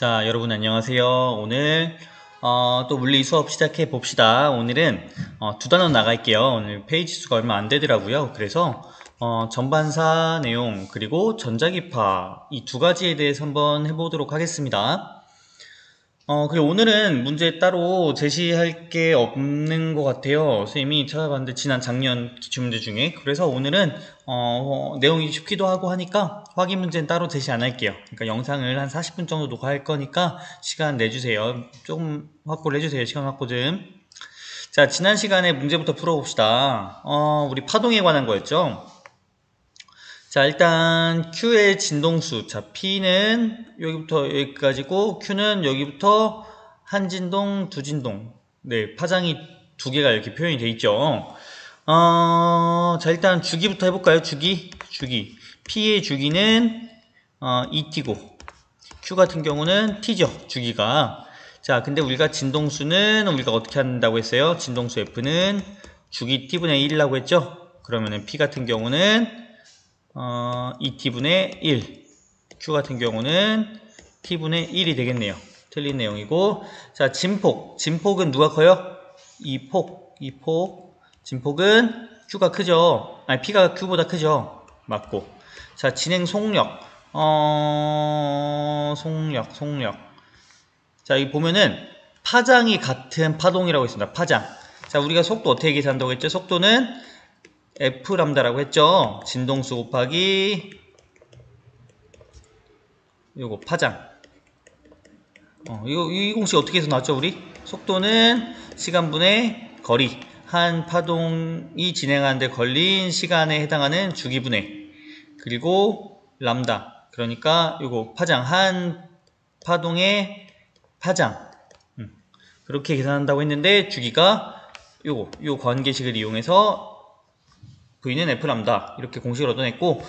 자, 여러분 안녕하세요. 오늘 또 물리 수업 시작해 봅시다. 오늘은 두 단원 나갈게요. 오늘 페이지 수가 얼마 안 되더라고요. 그래서 전반사 내용 그리고 전자기파 이 두 가지에 대해서 한번 해보도록 하겠습니다. 그리고 오늘은 문제 따로 제시할 게 없는 것 같아요. 선생님이 찾아봤는데 지난 작년 기출문제 중에. 그래서 오늘은 내용이 쉽기도 하고 하니까 확인 문제는 따로 제시 안 할게요. 그러니까 영상을 한 40분 정도 녹화할 거니까 시간 내주세요. 조금 확보를 해주세요. 시간 확보 좀. 자, 지난 시간에 문제부터 풀어봅시다. 우리 파동에 관한 거였죠. 자, 일단 Q의 진동수. 자, P는 여기부터 여기까지고 Q는 여기부터 한 진동, 두 진동. 네, 파장이 두 개가 이렇게 표현이 돼 있죠. 자, 일단 주기부터 해볼까요? 주기. P의 주기는 ET고 Q 같은 경우는 T죠. 주기가. 자, 근데 우리가 진동수는 우리가 어떻게 한다고 했어요? 진동수 F는 주기 T분의 1이라고 했죠? 그러면은 P 같은 경우는 ET분의 1, Q 같은 경우는 T분의 1이 되겠네요. 틀린 내용이고, 자, 진폭은 누가 커요? 이폭. 진폭은 Q가 크죠? 아니, P가 Q보다 크죠? 맞고. 자, 진행 속력. 속력. 자, 여기 보면은 파장이 같은 파동이라고 했습니다. 파장. 자, 우리가 속도 어떻게 계산한다고 했죠? 속도는 F 람다라고 했죠. 진동수 곱하기 요거 파장. 이 공식 어떻게 해서 나왔죠, 우리? 속도는 시간분의 거리. 한 파동이 진행하는데 걸린 시간에 해당하는 주기분의. 그리고 람다. 그러니까 요거 파장. 한 파동의 파장. 그렇게 계산한다고 했는데 주기가 요 관계식을 이용해서 V는 F 람다 이렇게 공식을 얻어냈고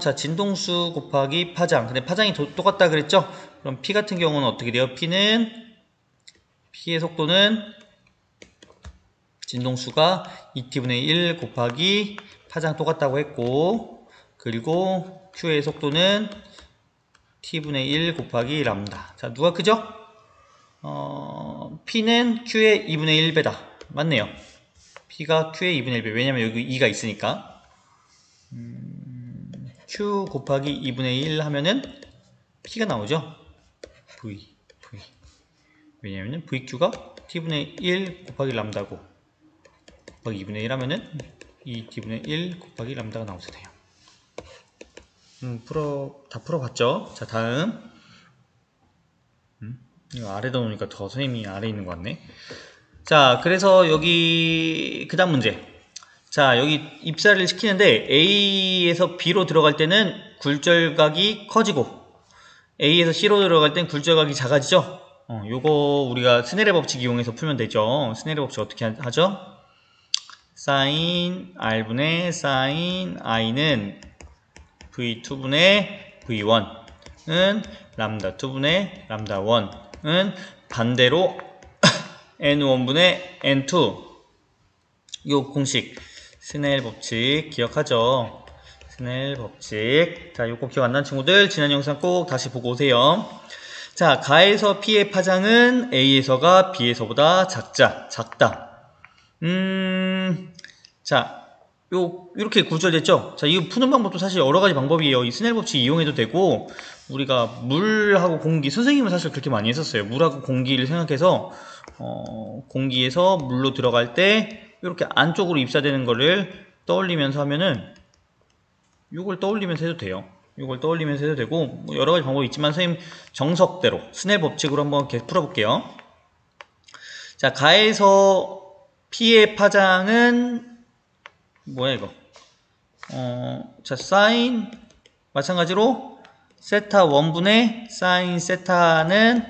자, 진동수 곱하기 파장. 근데 파장이 똑같다 그랬죠? 그럼 P 같은 경우는 어떻게 돼요? P의 속도는 진동수가 ET분의 1 곱하기 파장 똑같다고 했고, 그리고 Q의 속도는 T분의 1 곱하기 람다. 자, 누가 크죠? P는 Q의 2분의 1배다. 맞네요. P가 Q의 2분의 1배. 왜냐면 여기 2가 있으니까. Q 곱하기 2분의 1 하면은 P가 나오죠. V. 왜냐면은 VQ가 T분의 1 곱하기 람다고. 곱하기 2분의 1 하면은 2T분의 1 곱하기 람다가 나오게 돼요. 다 풀어봤죠? 자, 다음. 이거 아래다 놓으니까 더 선생님이 아래에 있는 것 같네. 자, 그래서 여기 그 다음 문제. 자, 여기 입사를 시키는데 A에서 B로 들어갈 때는 굴절각이 커지고 A에서 C로 들어갈 때는 굴절각이 작아지죠. 요거 우리가 스넬의 법칙 이용해서 풀면 되죠. 스넬의 법칙 어떻게 하죠? sin R분의 sin I는 V2분의 V1은 람다 2분의 람다 1은 반대로 N1분의 N2. 요 공식 스넬 법칙 기억하죠? 스넬 법칙. 자, 요거 기억 안 나는 친구들 지난 영상 꼭 다시 보고 오세요. 자, 가에서 P의 파장은 A에서가 B에서보다 작다. 자, 이렇게 구절됐죠? 자, 이거 푸는 방법도 사실 여러 가지 방법이에요. 이 스넬 법칙 이용해도 되고, 우리가 물하고 공기, 선생님은 사실 그렇게 많이 했었어요. 물하고 공기를 생각해서, 공기에서 물로 들어갈 때, 이렇게 안쪽으로 입사되는 거를 떠올리면서 하면은, 이걸 떠올리면서 해도 돼요. 이걸 떠올리면서 해도 되고, 뭐 여러 가지 방법이 있지만, 선생님 정석대로, 스넬 법칙으로 한번 계속 풀어볼게요. 자, 가에서 P의 파장은, 뭐야 이거? 자, 사인 마찬가지로 세타 1분의 사인 세타는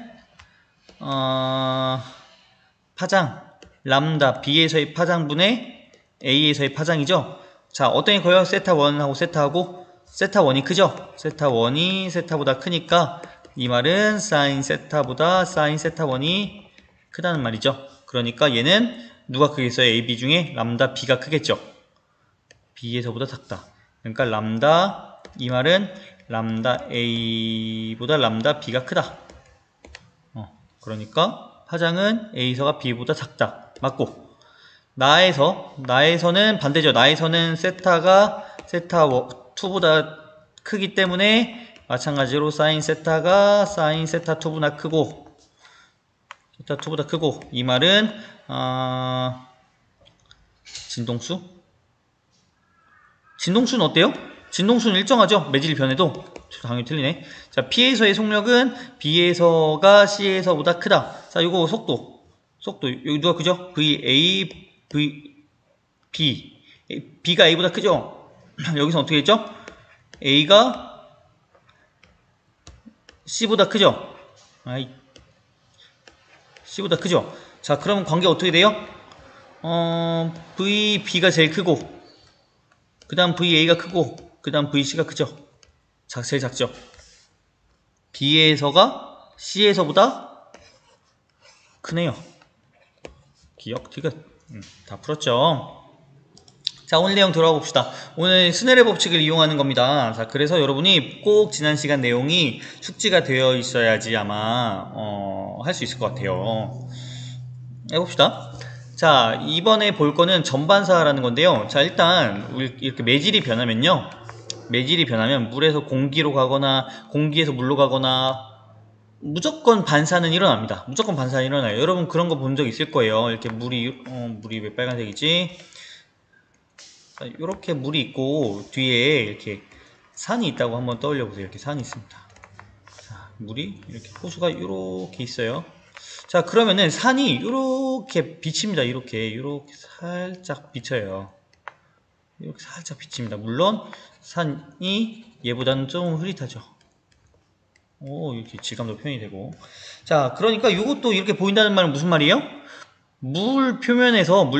파장 람다 B에서의 파장분의 A에서의 파장이죠. 자, 어떤 게 커요? 세타 1하고 세타하고 세타 1이 크죠? 세타 1이 세타보다 크니까 이 말은 사인 세타보다 사인 세타 1이 크다는 말이죠. 그러니까 얘는 누가 크겠어요? A, B 중에 람다 B가 크겠죠. B에서보다 작다. 그러니까 이 말은 람다 A보다 람다 B가 크다. 그러니까 파장은 A서가 B보다 작다. 맞고. 나에서는 반대죠. 나에서는 세타가 세타 2보다 크기 때문에 마찬가지로 사인 세타가 사인 세타 2보다 크고, 세타 2보다 크고, 이 말은 진동수는 어때요? 진동수는 일정하죠? 매질 변해도. 당연히 틀리네. 자, P에서의 속력은 B에서가 C에서보다 크다. 자, 요거 속도 여기 누가 크죠? B가 A보다 크죠? 여기서 어떻게 했죠? A가 C보다 크죠? C보다 크죠? 자, 그러면 관계가 어떻게 돼요? B가 제일 크고, 그 다음 VA가 크고, 그 다음 VC가 크죠? 제일 작죠? B에서가 C에서보다 크네요. 기억, 티귿. 다 풀었죠? 자, 오늘 내용 들어가 봅시다. 오늘 스넬의 법칙을 이용하는 겁니다. 자, 그래서 여러분이 꼭 지난 시간 내용이 숙지가 되어 있어야지 아마 할 수 있을 것 같아요. 해봅시다. 자, 이번에 볼 거는 전반사라는 건데요. 자, 일단 이렇게 매질이 변하면요, 매질이 변하면 물에서 공기로 가거나 공기에서 물로 가거나 무조건 반사는 일어납니다. 무조건 반사는 일어나요. 여러분 그런 거 본 적 있을 거예요. 이렇게 물이 왜 빨간색이지? 자, 이렇게 물이 있고 뒤에 이렇게 산이 있다고 한번 떠올려 보세요. 이렇게 산이 있습니다. 자, 물이 이렇게 호수가 이렇게 있어요. 자, 그러면은 산이 이렇게 비칩니다. 이렇게 살짝 비쳐요. 이렇게 살짝 비칩니다. 물론 산이 얘보다는 좀 흐릿하죠. 이렇게 질감도 표현이 되고. 자, 그러니까 이것도 이렇게 보인다는 말은 무슨 말이에요? 물 표면에서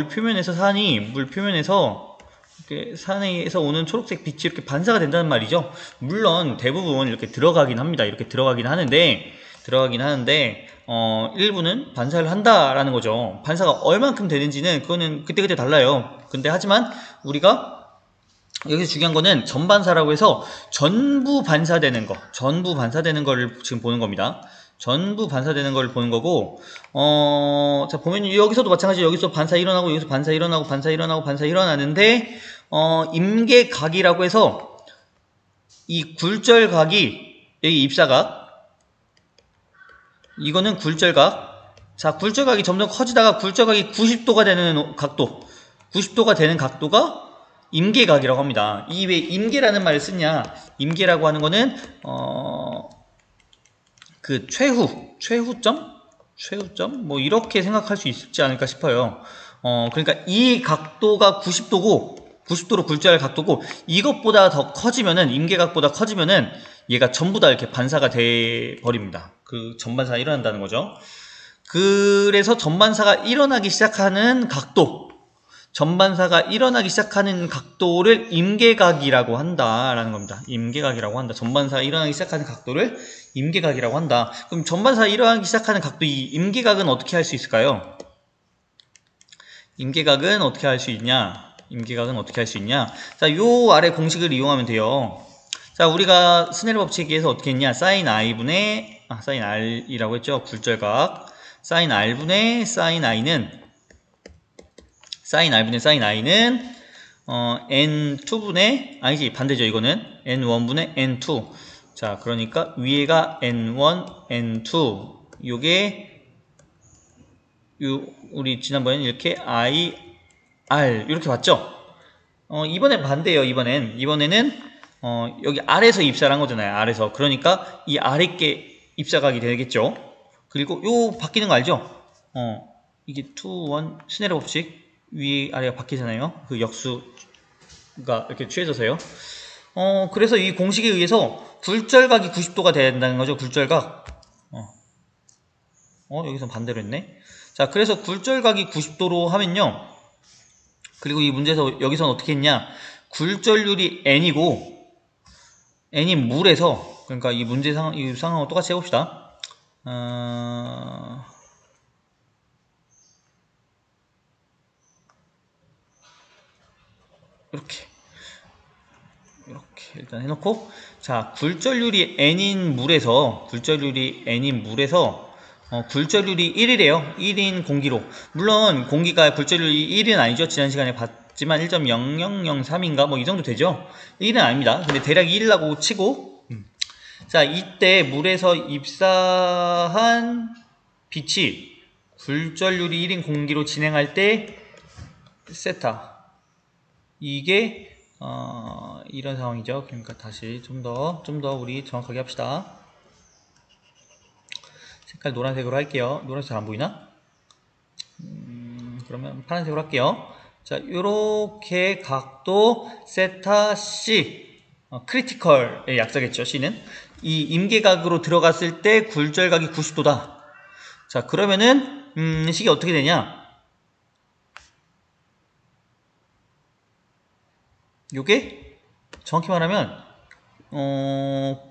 이렇게 산에서 오는 초록색 빛이 이렇게 반사가 된다는 말이죠. 물론 대부분 이렇게 들어가긴 합니다. 이렇게 들어가긴 하는데 일부는 반사를 한다라는 거죠. 반사가 얼만큼 되는지는 그거는 그때그때 달라요. 근데 하지만 우리가 여기서 중요한 거는 전반사라고 해서 전부 반사되는 거를 지금 보는 겁니다. 전부 반사되는 걸 보는 거고, 자, 보면 여기서도 마찬가지로 여기서 반사 일어나고, 여기서 반사 일어나고, 반사 일어나는데, 임계각이라고 해서 이 굴절각이, 여기 입사각, 이거는 굴절각. 자, 굴절각이 점점 커지다가 굴절각이 90도가 되는 각도가 임계각이라고 합니다. 이 왜 임계라는 말을 쓰냐? 임계라고 하는 거는 그 최후점 뭐 이렇게 생각할 수 있지 않을까 싶어요. 그러니까 이 각도가 90도로 굴절할 각도고, 이것보다 더 커지면은, 임계각보다 커지면은 얘가 전부 다 이렇게 반사가 돼 버립니다. 그 전반사가 일어난다는 거죠. 그래서 전반사가 일어나기 시작하는 각도를 임계각이라고 한다라는 겁니다. 임계각이라고 한다. 전반사가 일어나기 시작하는 각도를 임계각이라고 한다. 그럼 전반사가 일어나기 시작하는 각도, 이 임계각은 어떻게 할 수 있을까요? 임계각은 어떻게 할 수 있냐? 자, 요 아래 공식을 이용하면 돼요. 자, 우리가 스넬 법칙에서 어떻게 했냐? 사인 R이라고 했죠. 굴절각. 사인 R분의 사인 I는 N2분의, 아니지, 반대죠. 이거는 N1분의 N2. 자, 그러니까 위에가 N1, N2. 우리 지난번에는 이렇게 I, R 이렇게 봤죠? 이번엔 반대예요. 이번에는 여기 아래에서 입사를 한 거잖아요. 아래에서. 그러니까 이 아래께 입사각이 되겠죠. 그리고 요 바뀌는 거 알죠? 이게 2, 1 스넬의 법칙. 위 아래가 바뀌잖아요. 그 역수가 이렇게 취해져서요. 그래서 이 공식에 의해서 굴절각이 90도가 돼야 된다는 거죠. 굴절각. 여기서 반대로 했네. 자, 그래서 굴절각이 90도로 하면요. 그리고 이 문제에서 여기서는 어떻게 했냐? 굴절률이 n이고, n이 물에서, 그러니까 이 문제 이 상황을 똑같이 해봅시다. 이렇게 일단 해놓고, 자, 굴절률이 n인 물에서 굴절률이 1이래요. 1인 공기로. 물론 공기가 굴절률이 1은 아니죠. 지난 시간에 봤지만 1.0003인가 뭐 이 정도 되죠. 1은 아닙니다. 근데 대략 1이라고 치고 자, 이때 물에서 입사한 빛이 굴절률이 1인 공기로 진행할 때 세타, 이게 이런 상황이죠. 그러니까 다시 좀 더 우리 정확하게 합시다. 색깔 노란색으로 할게요. 노란색 안 보이나? 그러면 파란색으로 할게요. 자, 요렇게 각도 세타 C, 크리티컬의 약자겠죠. C는 이 임계각으로 들어갔을 때 굴절각이 90도다. 자, 그러면은 식이 어떻게 되냐? 요게 정확히 말하면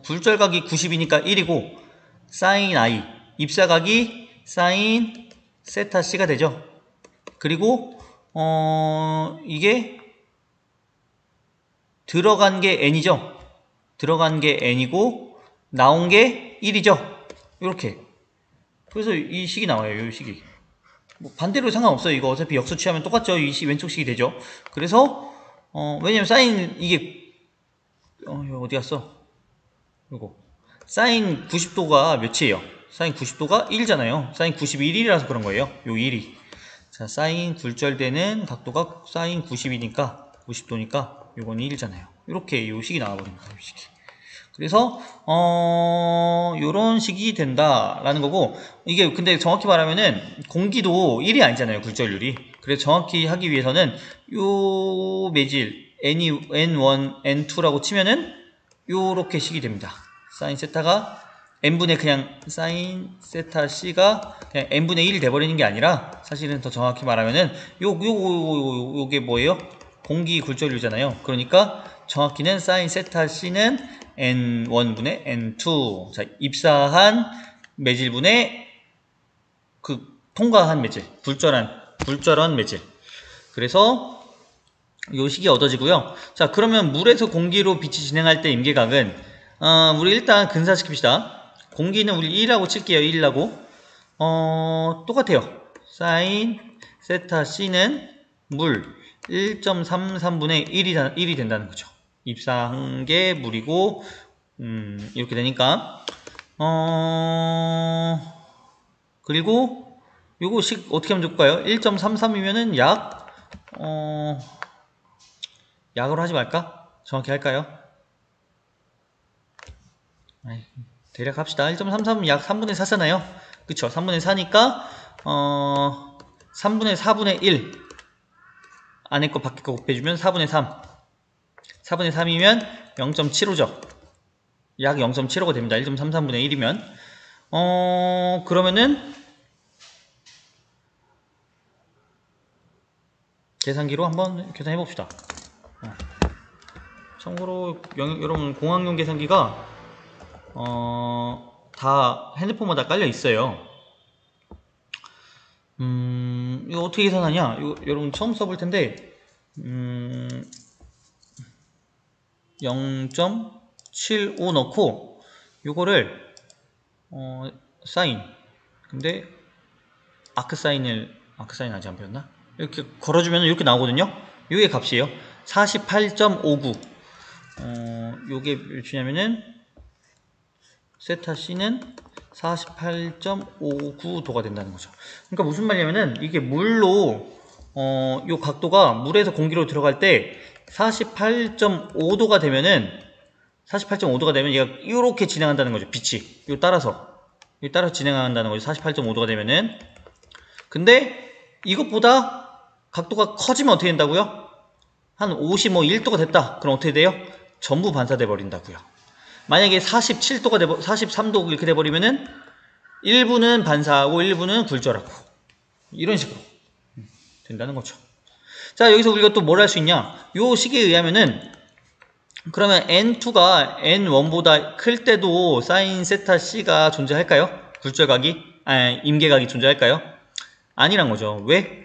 굴절각이 90이니까 1이고 사인 I, 입사각이 사인 세타 C가 되죠. 그리고 이게 들어간 게 N이죠. 들어간 게 N이고 나온 게 1이죠. 이렇게. 그래서 이 식이 나와요. 이 식이. 뭐 반대로 상관없어요. 이거 어차피 역수 취하면 똑같죠. 이 식 왼쪽 식이 되죠. 그래서 왜냐면 사인 이게 이거 어디 갔어? 이거 사인 90도가 몇이에요? 사인 90도가 1이잖아요. 사인 91이라서 그런 거예요. 요 1이. 자, 사인 굴절되는 각도가 사인 90이니까 90도니까 요건 1이잖아요. 이렇게 요 식이 나와버립니다. 요 식이. 그래서 요런 식이 된다라는 거고, 이게 근데 정확히 말하면은 공기도 1이 아니잖아요. 굴절률이. 그래서 정확히 하기 위해서는 요 매질 N1, N2라고 치면은 요렇게 식이 됩니다. 사인 세타가 n분의 그냥 사인 세타 C가 그냥 n분의 1이 돼버리는 게 아니라, 사실은 더 정확히 말하면은 요게 뭐예요? 공기 굴절률이잖아요. 그러니까 정확히는 사인 세타 C는 n1분의 n2. 자, 입사한 매질분의 그 통과한 매질, 굴절한 매질. 그래서 요 식이 얻어지고요. 자, 그러면 물에서 공기로 빛이 진행할 때 임계각은 우리 일단 근사시킵시다. 공기는 우리 1이라고 칠게요. 1이라고. 똑같아요. 사인 세타 C는 물 1.33분의 1이 된다는 거죠. 입사한 게 물이고 이렇게 되니까 그리고 요거 식 어떻게 하면 좋을까요? 1.33이면은 약으로 하지 말까? 정확히 할까요? 대략 합시다. 1.33은 약 3분의 4잖아요. 그쵸? 3분의 4니까 3분의 4분의 1 안에 거 밖에 거 곱해주면 4분의 3. 4분의 3이면 0.75죠. 약 0.75가 됩니다. 1.33분의 1이면 그러면은 계산기로 한번 계산해 봅시다. 참고로 여러분 공학용 계산기가 다 핸드폰마다 깔려 있어요. 이거 어떻게 계산하냐? 이거 여러분 처음 써볼 텐데 0.75 넣고 요거를 사인, 근데 아크 사인 아직 안 배웠나? 이렇게 걸어주면 이렇게 나오거든요. 요게 값이에요. 48.59. 요게 몇이냐면은 세타 C는 48.59도가 된다는 거죠. 그러니까 무슨 말이냐면은 이게 물로 요 각도가 물에서 공기로 들어갈 때 48.5도가 되면은 48.5도가 되면 얘가 이렇게 진행한다는 거죠. 빛이 요 따라서 진행한다는 거죠. 48.5도가 되면은. 근데 이것보다 각도가 커지면 어떻게 된다고요? 한 51도가 됐다. 그럼 어떻게 돼요? 전부 반사돼 버린다고요. 만약에 47도가 43도 이렇게 돼버리면은 일부는 반사하고 일부는 굴절하고 이런 식으로 된다는 거죠. 자, 여기서 우리가 또 뭘 할 수 있냐? 요 식에 의하면은 그러면 N2가 N1보다 클 때도 사인 세타 C가 존재할까요? 굴절각이 임계각이 존재할까요? 아니란 거죠. 왜?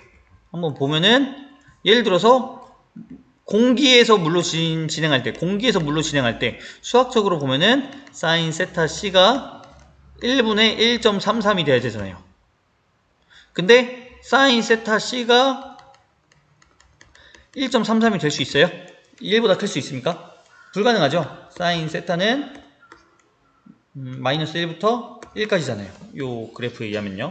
한번 보면은 예를 들어서 공기에서 물로 진행할 때 수학적으로 보면은 사인 세타 C가 1분의 1.33이 돼야 되잖아요. 근데 사인 세타 C가 1.33이 될 수 있어요? 1보다 클 수 있습니까? 불가능하죠. 사인 세타는 마이너스 1부터 1까지잖아요. 요 그래프에 의하면요.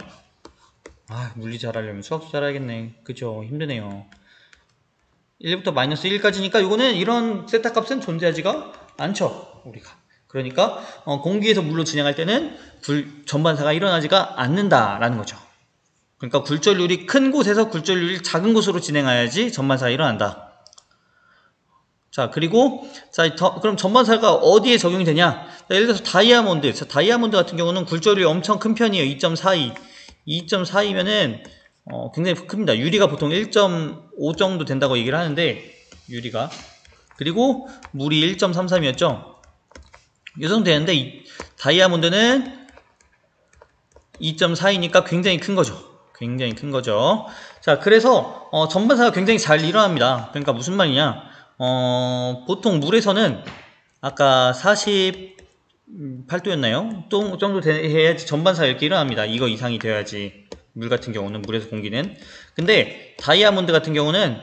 아, 물리 잘하려면 수학도 잘해야겠네. 그죠? 힘드네요. 1부터 마이너스 1까지니까 요거는 이런 세타 값은 존재하지가 않죠. 우리가. 그러니까 공기에서 물로 진행할 때는 전반사가 일어나지가 않는다라는 거죠. 그러니까 굴절률이 큰 곳에서 굴절률이 작은 곳으로 진행해야지 전반사가 일어난다. 자, 그리고 그럼 전반사가 어디에 적용이 되냐? 자, 예를 들어서 다이아몬드. 자, 다이아몬드 같은 경우는 굴절률이 엄청 큰 편이에요. 2.42. 2.42면은 굉장히 큽니다. 유리가 보통 1.5 정도 된다고 얘기를 하는데, 유리가. 그리고 물이 1.33이었죠. 이 정도 되는데 다이아몬드는 2.42니까 굉장히 큰 거죠. 굉장히 큰 거죠. 자, 그래서 전반사가 굉장히 잘 일어납니다. 그러니까 무슨 말이냐? 보통 물에서는 아까 48도였나요? 또 정도 해야지 전반사가 이렇게 일어납니다. 이거 이상이 돼야지. 물 같은 경우는, 물에서 공기는. 근데 다이아몬드 같은 경우는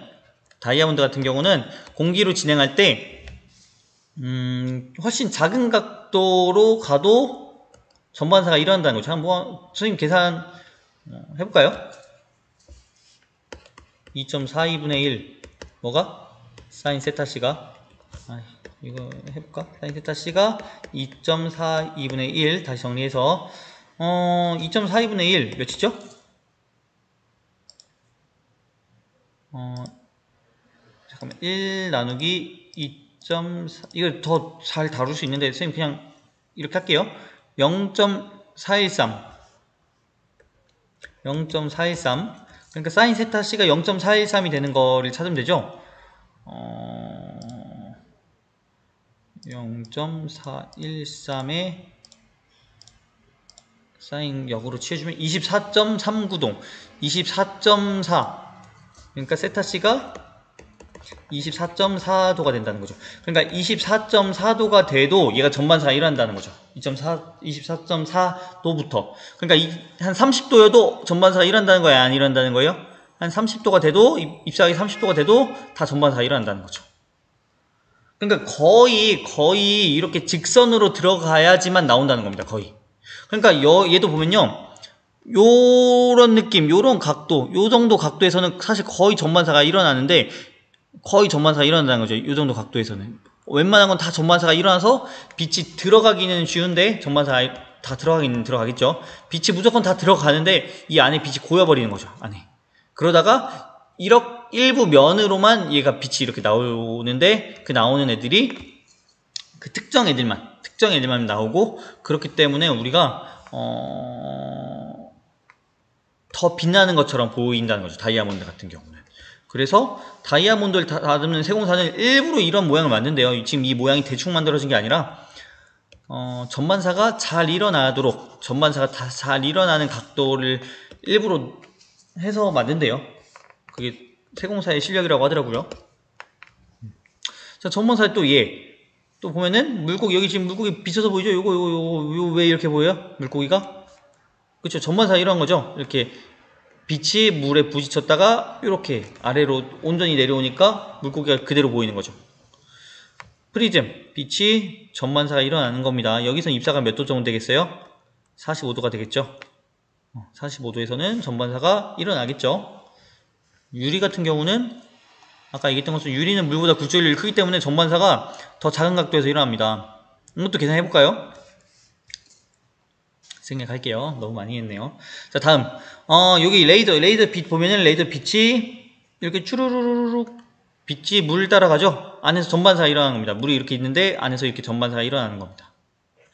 공기로 진행할 때 훨씬 작은 각도로 가도 전반사가 일어난다는 거죠. 한번 선생님 계산 해볼까요? 2.42분의 1 뭐가? 사인 세타 C가 이거 해볼까? 사인 세타 C가 2.42분의 1 다시 정리해서 2.42분의 1 몇이죠? 잠깐만 1 나누기 2.4 이걸 더 잘 다룰 수 있는데 선생님 그냥 이렇게 할게요. 0.413 그러니까 사인 세타 C가 0.413이 되는 거를 찾으면 되죠. 0.413에 사인 역으로 취해주면 24.39동 24.4 그러니까 세타 C가 24.4도가 된다는 거죠. 그러니까 24.4도가 돼도 얘가 전반사가 일어난다는 거죠. 24.4도부터. 그러니까 한 30도여도 전반사가 일어난다는 거예요? 안 일어난다는 거예요? 한 30도가 돼도, 입사하기 30도가 돼도 다 전반사가 일어난다는 거죠. 그러니까 거의 이렇게 직선으로 들어가야지만 나온다는 겁니다. 거의. 그러니까 얘도 보면요. 요런 느낌, 요런 각도, 요 정도 각도에서는 사실 거의 전반사가 일어나는데 거의 전반사가 일어난다는 거죠. 이 정도 각도에서는. 웬만한 건 다 전반사가 일어나서 빛이 들어가기는 쉬운데 전반사가 다 들어가겠죠. 빛이 무조건 다 들어가는데 이 안에 빛이 고여버리는 거죠. 안에. 그러다가 일부 면으로만 얘가 빛이 이렇게 나오는데 그 나오는 애들이 그 특정 애들만 나오고 그렇기 때문에 우리가 더 빛나는 것처럼 보인다는 거죠. 다이아몬드 같은 경우는. 그래서 다이아몬드를 다듬는 세공사는 일부러 이런 모양을 만든대요. 지금 이 모양이 대충 만들어진 게 아니라 전반사가 잘 일어나도록 전반사가 다 잘 일어나는 각도를 일부러 해서 만든대요. 그게 세공사의 실력이라고 하더라고요. 자, 전반사에 또 보면은 물고기, 여기 지금 물고기 비쳐서 보이죠? 요거 왜 이렇게 보여요? 물고기가? 그쵸, 전반사 이런 거죠? 이렇게 빛이 물에 부딪혔다가 이렇게 아래로 온전히 내려오니까 물고기가 그대로 보이는 거죠. 프리즘, 빛이 전반사가 일어나는 겁니다. 여기서 입사가 몇 도 정도 되겠어요? 45도가 되겠죠. 45도에서는 전반사가 일어나겠죠. 유리 같은 경우는 아까 얘기했던 것처럼 유리는 물보다 굴절률이 크기 때문에 전반사가 더 작은 각도에서 일어납니다. 이것도 계산해볼까요? 생략할게요. 너무 많이 했네요. 자, 다음 여기 레이더 빛 보면은 레이더 빛이 이렇게 쭈루루루룩 빛이 물 따라가죠. 안에서 전반사가 일어나는 겁니다. 물이 이렇게 있는데 안에서 이렇게 전반사가 일어나는 겁니다.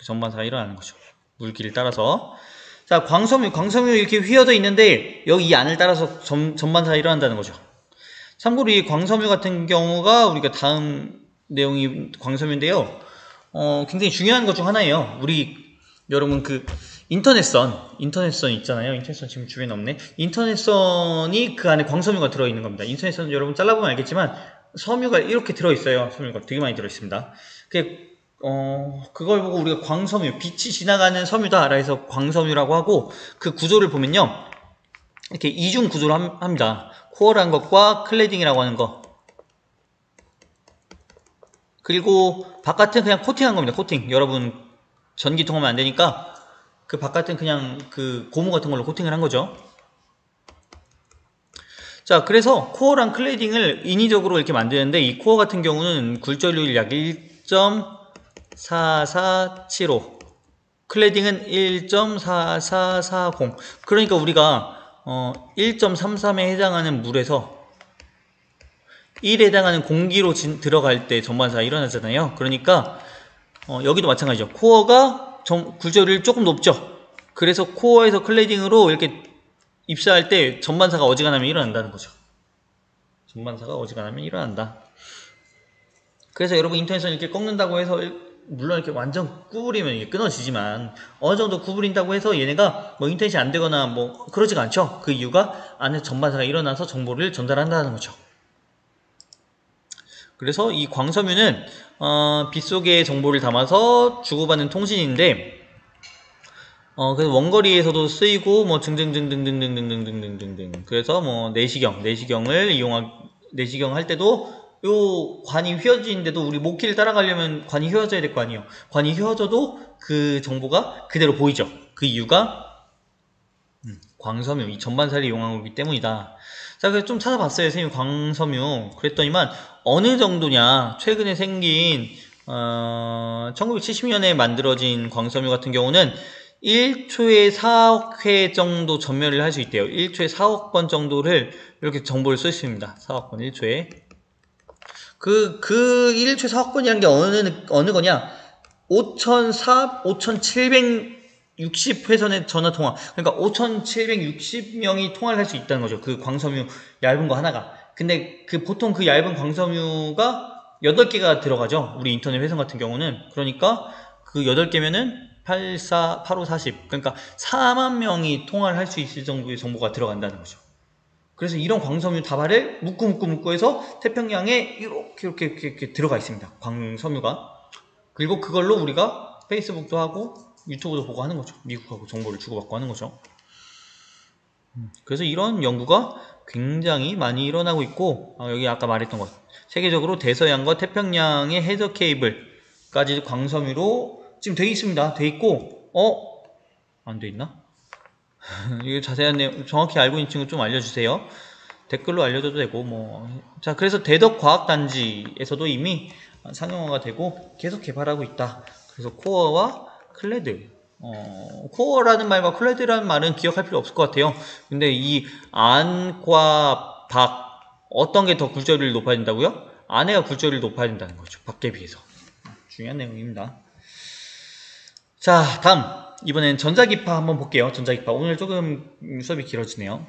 전반사가 일어나는 거죠. 물길을 따라서. 자, 광섬유 이렇게 휘어져 있는데 여기 이 안을 따라서 전반사가 일어난다는 거죠. 참고로 이 광섬유 같은 경우가 우리가 다음 내용이 광섬유인데요. 굉장히 중요한 것 중 하나예요. 여러분 인터넷선 있잖아요. 인터넷선 지금 주변에 없네. 인터넷선이 그 안에 광섬유가 들어있는 겁니다. 인터넷선 여러분 잘라보면 알겠지만 섬유가 이렇게 들어있어요. 섬유가 되게 많이 들어있습니다. 그걸 보고 우리가 광섬유, 빛이 지나가는 섬유다. 해서 광섬유라고 하고, 그 구조를 보면요. 이렇게 이중 구조로 합니다. 코어라는 것과 클레딩이라고 하는 거. 그리고 바깥은 그냥 코팅한 겁니다. 코팅. 여러분, 전기 통하면 안 되니까, 그 바깥은 그냥 그 고무 같은 걸로 코팅을 한 거죠. 자, 그래서 코어랑 클레딩을 인위적으로 이렇게 만드는데, 이 코어 같은 경우는 굴절률 약 1.4475, 클레딩은 1.4440. 그러니까 우리가 1.33에 해당하는 물에서 1에 해당하는 공기로 들어갈 때 전반사가 일어나잖아요. 그러니까 여기도 마찬가지죠. 코어가 굴절률이 조금 높죠. 그래서 코어에서 클레딩으로 이렇게 입사할 때 전반사가 어지간하면 일어난다는 거죠. 전반사가 어지간하면 일어난다. 그래서 여러분 인터넷에서 이렇게 꺾는다고 해서 물론 이렇게 완전 구부리면 이게 끊어지지만 어느 정도 구부린다고 해서 얘네가 뭐 인터넷이 안 되거나 뭐 그러지가 않죠. 그 이유가 안에 전반사가 일어나서 정보를 전달한다는 거죠. 그래서 이 광섬유는 빛 속의 정보를 담아서 주고받는 통신인데 그래서 원거리에서도 쓰이고 뭐 등등등등등등등등등등등. 그래서 뭐 내시경을 내시경 할 때도 요 관이 휘어지는데도 우리 목키를 따라가려면 관이 휘어져야 될 거 아니에요. 관이 휘어져도 그 정보가 그대로 보이죠. 그 이유가 광섬유, 이 전반사를 이용한 거기 때문이다. 자, 그래서 좀 찾아봤어요. 선생님 광섬유. 그랬더니만 어느 정도냐. 최근에 생긴 1970년에 만들어진 광섬유 같은 경우는 1초에 4억 회 정도 전멸을 할 수 있대요. 1초에 4억 번 정도를 이렇게 정보를 쓸 수 있습니다. 4억 번 1초에. 그 1초에 4억 번이라는 게 어느 거냐? 5,760회선의 전화 통화. 그러니까 5,760명이 통화를 할 수 있다는 거죠. 그 광섬유 얇은 거 하나가. 근데 보통 그 얇은 광섬유가 8개가 들어가죠. 우리 인터넷 회선 같은 경우는. 그러니까 그 8개면은 84, 85, 40. 그러니까 4만 명이 통화를 할 수 있을 정도의 정보가 들어간다는 거죠. 그래서 이런 광섬유 다발을 묶고 해서 태평양에 이렇게 들어가 있습니다. 광섬유가. 그리고 그걸로 우리가 페이스북도 하고 유튜브도 보고 하는 거죠. 미국하고 정보를 주고받고 하는 거죠. 그래서 이런 연구가 굉장히 많이 일어나고 있고 여기 아까 말했던 것 세계적으로 대서양과 태평양의 해저 케이블까지 광섬유로 지금 돼 있습니다. 돼 있고 안 돼 있나? 이게 자세한 내용 정확히 알고 있는 친구 좀 알려주세요. 댓글로 알려줘도 되고 자, 그래서 대덕과학단지에서도 이미 상용화가 되고 계속 개발하고 있다. 그래서 코어와 클레드, 코어라는 말과 클레드라는 말은 기억할 필요 없을 것 같아요. 근데 이 안과 밖 어떤 게 더 굴절률이 높아야 된다고요? 안에가 굴절률이 높아야 된다는 거죠. 밖에 비해서. 중요한 내용입니다. 자, 다음 이번엔 전자기파 한번 볼게요. 전자기파. 오늘 조금 수업이 길어지네요.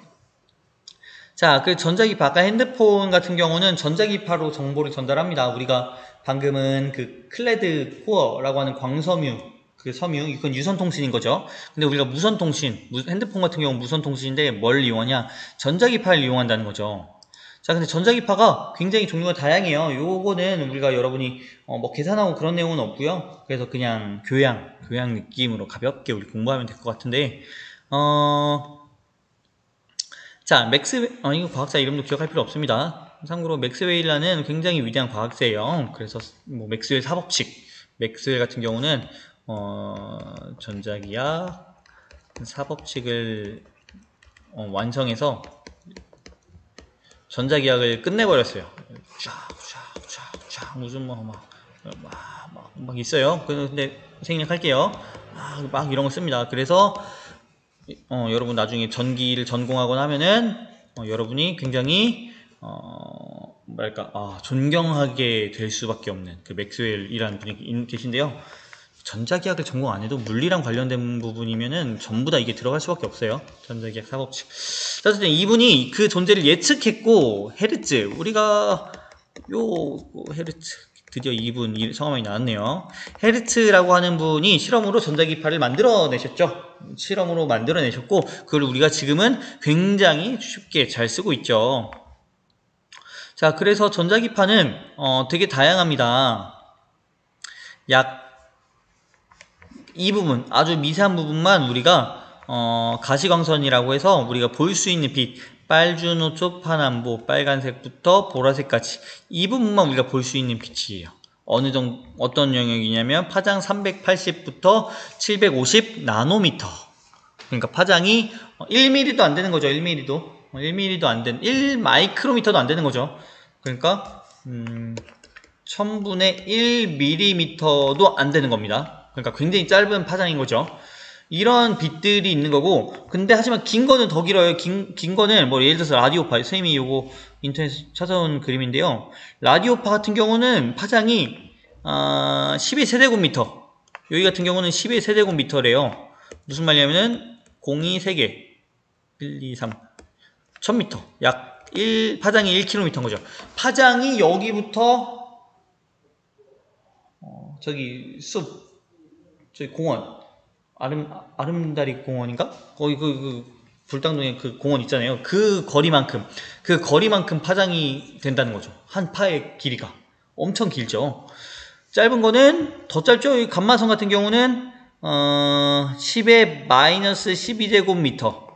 자, 그 전자기파, 아까 핸드폰 같은 경우는 전자기파로 정보를 전달합니다. 우리가 방금은 그 클레드 코어라고 하는 광섬유, 그 섬유, 이건 유선통신인 거죠. 근데 우리가 무선통신, 핸드폰 같은 경우는 무선통신인데 뭘 이용하냐? 전자기파를 이용한다는 거죠. 자, 근데 전자기파가 굉장히 종류가 다양해요. 요거는 우리가 여러분이 뭐 계산하고 그런 내용은 없고요. 그래서 그냥 교양 느낌으로 가볍게 우리 공부하면 될 것 같은데 자, 이거 과학자 이름도 기억할 필요 없습니다. 참고로 맥스웰이라는 굉장히 위대한 과학자예요. 그래서 뭐 맥스웰 사법칙, 맥스웰 같은 경우는 전자기학 사법칙을 완성해서 전자기학을 끝내버렸어요. 무슨 막 있어요. 근데 생략할게요. 막 이런 거 씁니다. 그래서 여러분 나중에 전기를 전공하거나 하면은 여러분이 굉장히 존경하게 될 수밖에 없는 그 맥스웰이라는 분이 계신데요. 전자기학을 전공 안 해도 물리랑 관련된 부분이면은 전부 다 이게 들어갈 수밖에 없어요. 전자기학 사법칙. 자, 어쨌든 이분이 그 존재를 예측했고, 헤르츠. 우리가 헤르츠. 드디어 이분 성함이 나왔네요. 헤르츠라고 하는 분이 실험으로 전자기파를 만들어내셨죠. 실험으로 만들어내셨고, 그걸 우리가 지금은 굉장히 쉽게 잘 쓰고 있죠. 자, 그래서 전자기파는 되게 다양합니다. 약 이 부분, 아주 미세한 부분만 우리가 가시광선이라고 해서 우리가 볼 수 있는 빛, 빨주노초 파남보, 빨간색부터 보라색까지 이 부분만 우리가 볼 수 있는 빛이에요. 어느 정도 어떤 영역이냐면 파장 380부터 750 나노미터. 그러니까 파장이 1mm도 안 되는 거죠. 1mm도 안 되는 1마이크로미터도 안 되는 거죠. 그러니까 1000분의 1mm도 안 되는 겁니다. 그러니까 굉장히 짧은 파장인 거죠. 이런 빛들이 있는 거고, 근데 하지만 긴 거는 더 길어요. 긴 거는 뭐 예를 들어서 라디오파, 선생님이 요거 인터넷에 찾아온 그림인데요. 라디오파 같은 경우는 파장이 12세제곱미터. 여기 같은 경우는 12세제곱미터래요. 무슨 말이냐면은 공이 3개, 1, 2, 3, 1000m. 약 파장이 1km인 거죠. 파장이 여기부터 저기 숲, 저기 공원, 아름다리 공원인가? 거기 그 불당동에 그 공원 있잖아요. 그 거리만큼 파장이 된다는 거죠. 한 파의 길이가 엄청 길죠. 짧은 거는 더 짧죠. 이 감마선 같은 경우는 10의 마이너스 12제곱미터.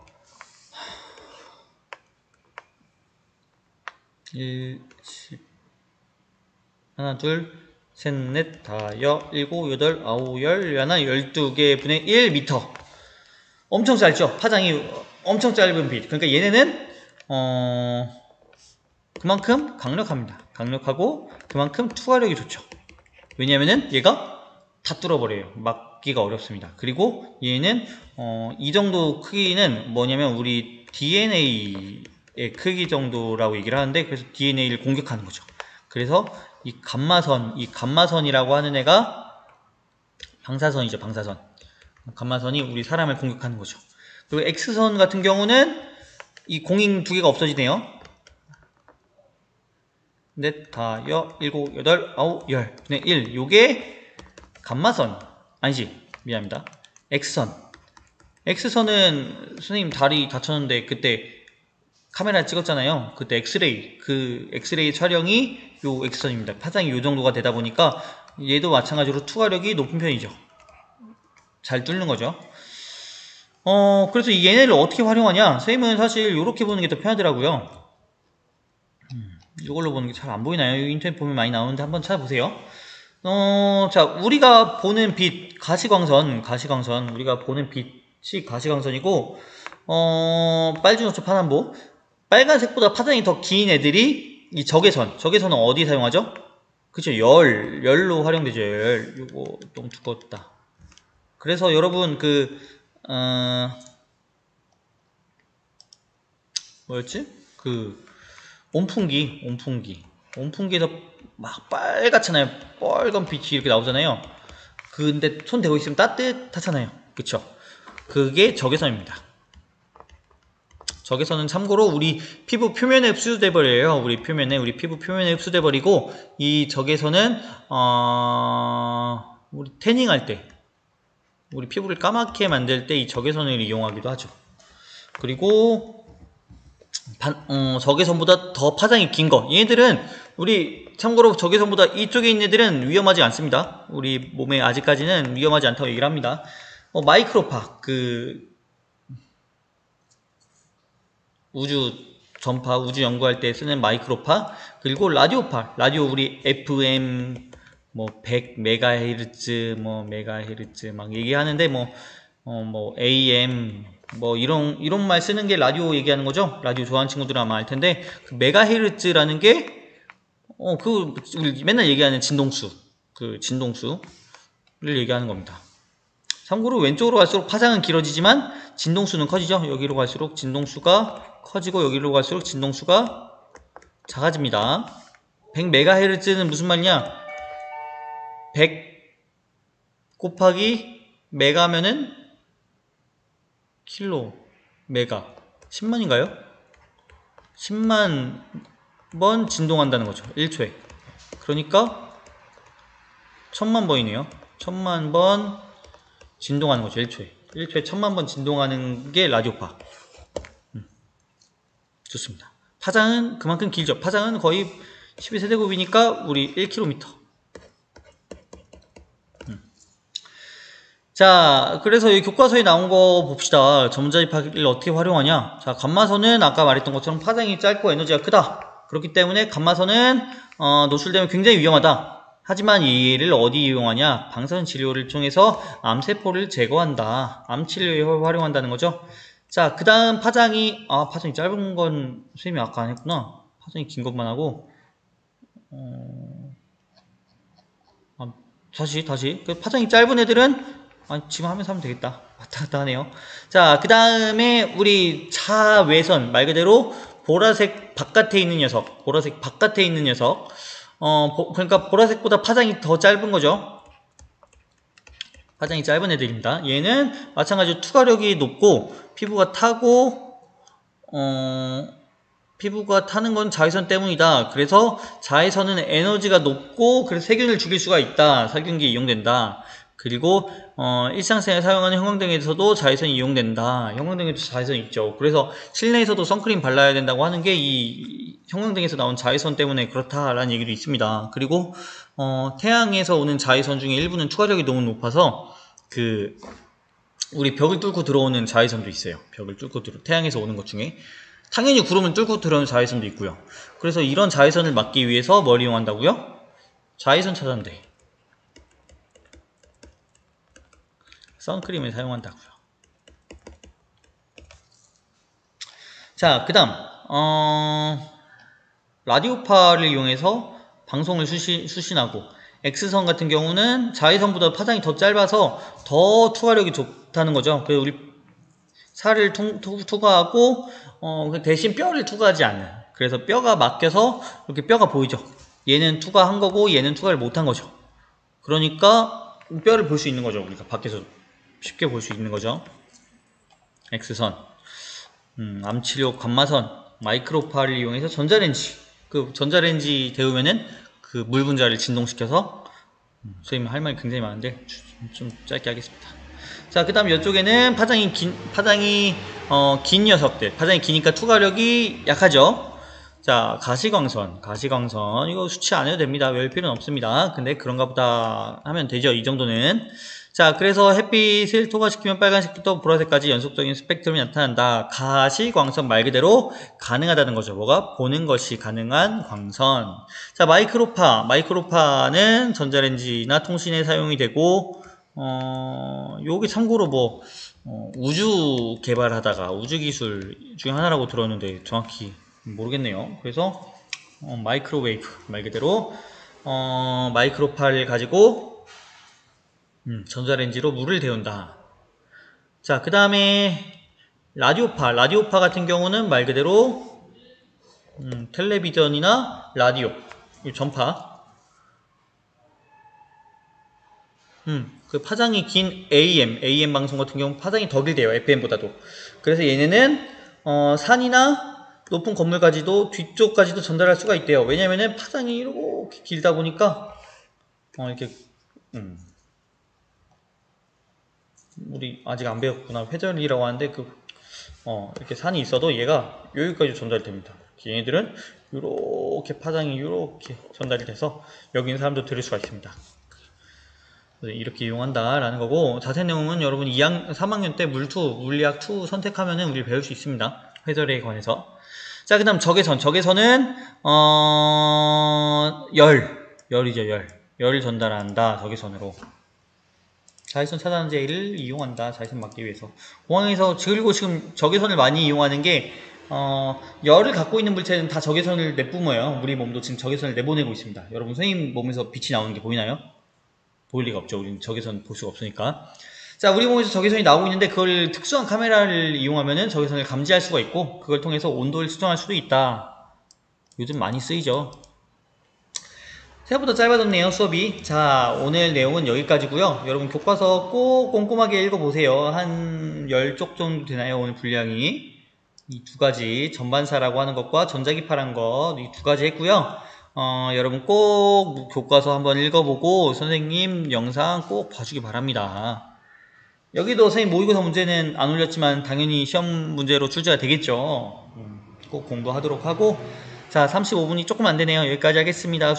1, 10, 하나, 둘, 셋, 넷, 다, 여, 일곱, 여덟, 아홉, 열, 하나, 12개 분의 1m. 엄청 짧죠? 파장이 엄청 짧은 빛. 그러니까 얘네는, 그만큼 강력합니다. 강력하고, 그만큼 투과력이 좋죠. 왜냐면은 얘가 다 뚫어버려요. 막기가 어렵습니다. 그리고 얘는, 이 정도 크기는 뭐냐면 우리 DNA의 크기 정도라고 얘기를 하는데, 그래서 DNA를 공격하는 거죠. 그래서 이 감마선이라고 하는 애가 방사선이죠, 방사선. 감마선이 우리 사람을 공격하는 거죠. 그리고 X선 같은 경우는 이 공인 2개가 없어지네요. 넷, 다, 여, 일곱, 여덟, 아홉, 열. 분의 1. 요게 감마선. 아니지. 미안합니다. X선. X선은 선생님 다리 다쳤는데 그때 카메라 찍었잖아요. 그때 엑스레이. 그 엑스레이 촬영이 요 X선입니다. 파장이 요 정도가 되다 보니까 얘도 마찬가지로 투과력이 높은 편이죠. 잘 뚫는 거죠. 그래서 이 얘네를 어떻게 활용하냐? 선생님은 사실 이렇게 보는 게 더 편하더라고요. 이걸로 보는 게 잘 안 보이나요? 인터넷 보면 많이 나오는데 한번 찾아보세요. 자, 우리가 보는 빛, 가시광선, 우리가 보는 빛이 가시광선이고, 빨주노초 파남보. 빨간색보다 파장이 더 긴 애들이 이 적외선은 어디 사용하죠? 그쵸, 열로 활용되죠. 열. 요거 좀 두껍다. 그래서 여러분 뭐였지? 온풍기에서 막 빨갛잖아요. 빨간 빛이 이렇게 나오잖아요. 근데 손 대고 있으면 따뜻하잖아요. 그쵸? 그게 적외선입니다. 적외선은 참고로 우리 피부 표면에 흡수돼 버려요. 우리 피부 표면에 흡수돼 버리고, 이 적외선은 우리 태닝할 때, 우리 피부를 까맣게 만들 때 이 적외선을 이용하기도 하죠. 그리고 적외선보다 더 파장이 긴 거, 얘네들은 우리 참고로 적외선보다 이쪽에 있는 애들은 위험하지 않습니다. 우리 몸에 아직까지는 위험하지 않다고 얘기를 합니다. 마이크로파, 우주 전파, 우주 연구할 때 쓰는 마이크로파, 그리고 라디오파, 라디오 우리 FM 100MHz 메가헤르츠 막 얘기하는데 AM 이런 말 쓰는 게 라디오 얘기하는 거죠. 라디오 좋아하는 친구들은 아마 알 텐데, 그 메가헤르츠라는 게 우리 맨날 얘기하는 진동수, 그 진동수를 얘기하는 겁니다. 참고로 왼쪽으로 갈수록 파장은 길어지지만 진동수는 커지죠. 여기로 갈수록 진동수가 커지고 여기로 갈수록 진동수가 작아집니다. 100MHz는 무슨 말이냐? 100 곱하기 메가면은 킬로, 메가 10만인가요? 10만 번 진동한다는 거죠. 1초에. 그러니까 1000만 번이네요. 1000만 번 진동하는 거죠. 1초에 1000만 번 진동하는 게 라디오파. 좋습니다. 파장은 그만큼 길죠. 파장은 거의 12세제곱이니까 우리 1km. 자, 그래서 이 교과서에 나온 거 봅시다. 전자집합을 어떻게 활용하냐. 자, 감마선은 아까 말했던 것처럼 파장이 짧고 에너지가 크다. 그렇기 때문에 감마선은 노출되면 굉장히 위험하다. 하지만 이를 어디 이용하냐? 방사선 치료를 통해서 암세포를 제거한다. 암치료에 활용한다는 거죠. 자, 그 다음 파장이 짧은 건 선생님이 아까 안 했구나. 파장이 긴 것만 하고 다시 그 파장이 짧은 애들은 지금 하면서 하면 되겠다. 왔다 갔다 하네요. 자, 그 다음에 우리 자외선, 말 그대로 보라색 바깥에 있는 녀석, 그러니까 보라색보다 파장이 더 짧은 거죠. 파장이 짧은 애들입니다. 얘는 마찬가지로 투과력이 높고 피부가 타는 건 자외선 때문이다. 그래서 자외선은 에너지가 높고 그래서 세균을 죽일 수가 있다. 살균기에 이용된다. 그리고 일상생활에 사용하는 형광등에서도 자외선이 이용된다. 형광등에도 자외선이 있죠. 그래서 실내에서도 선크림 발라야 된다고 하는 게 이 형광등에서 나온 자외선 때문에 그렇다라는 얘기도 있습니다. 그리고 태양에서 오는 자외선 중에 일부는 투과력이 너무 높아서 우리 벽을 뚫고 들어오는 자외선도 있어요. 태양에서 오는 것 중에 당연히 구름을 뚫고 들어오는 자외선도 있고요. 그래서 이런 자외선을 막기 위해서 뭘 이용한다고요? 자외선 차단제, 선크림을 사용한다고요. 자, 그 다음 라디오파를 이용해서 방송을 수신하고, X선 같은 경우는 자외선보다 파장이 더 짧아서 더 투과력이 좋다는 거죠. 그래서 우리 살을 투과하고 대신 뼈를 투과하지 않는, 그래서 뼈가 막혀서 이렇게 뼈가 보이죠. 얘는 투과한 거고 얘는 투과를 못한 거죠. 그러니까 뼈를 볼 수 있는 거죠. 우리가 밖에서 쉽게 볼 수 있는 거죠. X선, 암치료, 감마선, 마이크로파를 이용해서 전자레인지, 전자레인지 데우면은 물 분자를 진동시켜서, 선생님 할 말이 굉장히 많은데 좀 짧게 하겠습니다. 자, 그 다음 이쪽에는 파장이 긴 녀석들, 파장이 기니까 투과력이 약하죠. 자, 가시광선 이거 수치 안 해도 됩니다. 외울 필요는 없습니다. 근데 그런가 보다 하면 되죠. 이 정도는. 자, 그래서 햇빛을 투과시키면 빨간색부터 보라색까지 연속적인 스펙트럼이 나타난다. 가시광선 말 그대로 가능하다는 거죠. 뭐가? 보는 것이 가능한 광선. 자, 마이크로파는 전자레인지나 통신에 사용이 되고, 요게 참고로 우주 개발하다가 우주 기술 중에 하나라고 들었는데 정확히 모르겠네요. 그래서 마이크로웨이브 말 그대로 마이크로파를 가지고 전자레인지로 물을 데운다. 자, 그 다음에 라디오파 같은 경우는 말 그대로 텔레비전이나 라디오, 전파, 그 파장이 긴 AM 방송 같은 경우 파장이 더 길대요. FM보다도. 그래서 얘네는 산이나 높은 건물까지도 뒤쪽까지도 전달할 수가 있대요. 왜냐면은 파장이 이렇게 길다 보니까 이렇게 우리 아직 안 배웠구나. 회전이라고 하는데 이렇게 산이 있어도 얘가 여기까지 전달이 됩니다. 얘네들은 이렇게 파장이 이렇게 전달이 돼서 여기 있는 사람도 들을 수가 있습니다. 이렇게 이용한다 라는 거고, 자세한 내용은 여러분 3학년 때 물리학 2 선택하면은 우리 배울 수 있습니다. 회절에 관해서. 자, 그 다음 적외선은 열이죠. 열을 전달한다. 적외선으로 자외선 차단제를 이용한다. 자외선 막기 위해서. 공항에서 그리고 지금 적외선을 많이 이용하는 게 열을 갖고 있는 물체는 다 적외선을 내뿜어요. 우리 몸도 지금 적외선을 내보내고 있습니다. 여러분 선생님 몸에서 빛이 나오는 게 보이나요? 보일 리가 없죠. 우리는 적외선 볼 수가 없으니까. 자, 우리 몸에서 적외선이 나오고 있는데 그걸 특수한 카메라를 이용하면은 적외선을 감지할 수가 있고, 그걸 통해서 온도를 수정할 수도 있다. 요즘 많이 쓰이죠. 생각보다 짧아졌네요, 수업이. 자, 오늘 내용은 여기까지고요. 여러분 교과서 꼭 꼼꼼하게 읽어보세요. 한 10쪽 정도 되나요, 오늘 분량이. 이 두 가지, 전반사라고 하는 것과 전자기파란 것, 이 두 가지 했고요. 여러분 꼭 교과서 한번 읽어보고 선생님 영상 꼭 봐주기 바랍니다. 여기도 선생님 모의고사 문제는 안 올렸지만 당연히 시험 문제로 출제가 되겠죠. 꼭 공부하도록 하고, 자, 35분이 조금 안 되네요. 여기까지 하겠습니다.